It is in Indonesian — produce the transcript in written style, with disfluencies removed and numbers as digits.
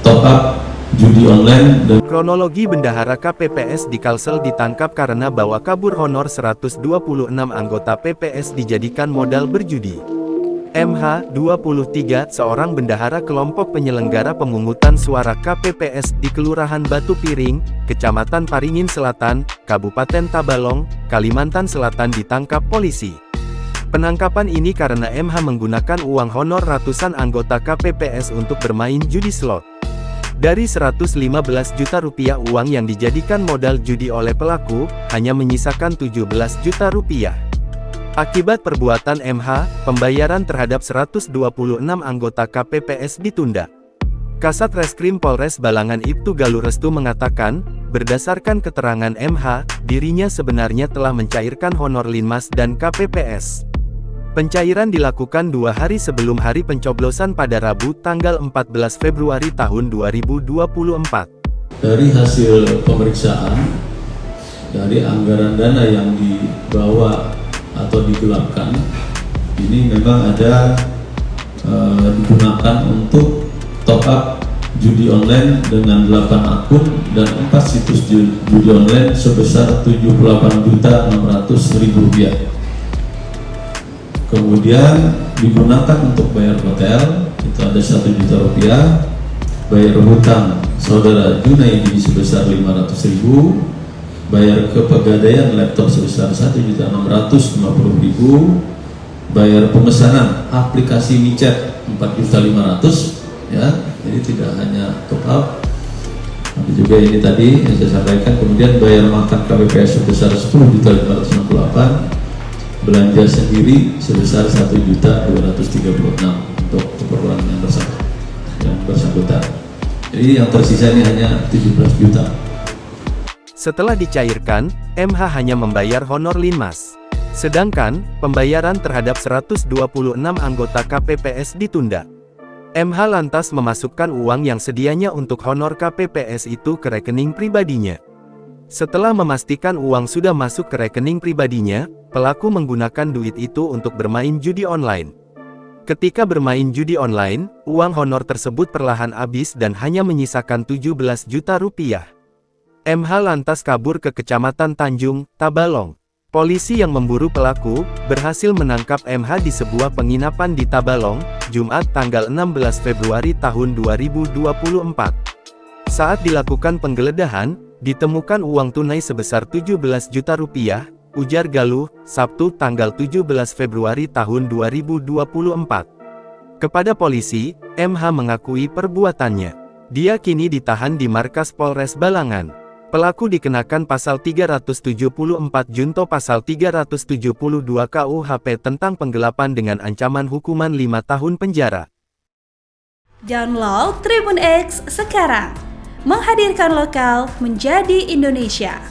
top up judi online. Kronologi bendahara KPPS di Kalsel ditangkap karena bawa kabur honor 126 anggota PPS dijadikan modal berjudi. MH, 23, seorang bendahara kelompok penyelenggara pemungutan suara KPPS di Kelurahan Batu Piring, Kecamatan Paringin Selatan, Kabupaten Tabalong, Kalimantan Selatan ditangkap polisi. Penangkapan ini karena MH menggunakan uang honor ratusan anggota KPPS untuk bermain judi slot. Dari 115 juta rupiah uang yang dijadikan modal judi oleh pelaku, hanya menyisakan 17 juta rupiah. Akibat perbuatan MH, pembayaran terhadap 126 anggota KPPS ditunda. Kasat Reskrim Polres Balangan Ibtu Galuh Restu mengatakan, berdasarkan keterangan MH, dirinya sebenarnya telah mencairkan honor Linmas dan KPPS. Pencairan dilakukan 2 hari sebelum hari pencoblosan pada Rabu tanggal 14 Februari tahun 2024. Dari hasil pemeriksaan, dari anggaran dana yang dibawa atau digelapkan, ini memang ada digunakan untuk top up judi online dengan 8 akun dan 4 situs judi online sebesar Rp78.600.000. Kemudian digunakan untuk bayar hotel, itu ada 1 juta rupiah, bayar hutang saudara Junaidi sebesar 500.000, bayar ke Pegadaian laptop sebesar 1.650.000, bayar pemesanan aplikasi micet 4.500.000, ya. Jadi tidak hanya top up, tapi juga ini tadi yang saya sampaikan. Kemudian bayar makan KPPS sebesar 10.568, belanja sendiri sebesar 1.236.000 untuk keperluan yang bersangkutan. Jadi yang tersisa ini hanya 17 juta. Setelah dicairkan, MH hanya membayar honor Linmas. Sedangkan, pembayaran terhadap 126 anggota KPPS ditunda. MH lantas memasukkan uang yang sedianya untuk honor KPPS itu ke rekening pribadinya. Setelah memastikan uang sudah masuk ke rekening pribadinya, pelaku menggunakan duit itu untuk bermain judi online. Ketika bermain judi online, uang honor tersebut perlahan habis dan hanya menyisakan 17 juta rupiah. MH lantas kabur ke Kecamatan Tanjung, Tabalong. Polisi yang memburu pelaku, berhasil menangkap MH di sebuah penginapan di Tabalong, Jumat tanggal 16 Februari tahun 2024. Saat dilakukan penggeledahan, ditemukan uang tunai sebesar 17 juta rupiah, ujar Galuh, Sabtu tanggal 17 Februari tahun 2024. Kepada polisi, MH mengakui perbuatannya. Dia kini ditahan di markas Polres Balangan. Pelaku dikenakan pasal 374 junto pasal 372 KUHP tentang penggelapan dengan ancaman hukuman 5 tahun penjara. Download Tribun X sekarang. Menghadirkan lokal menjadi Indonesia.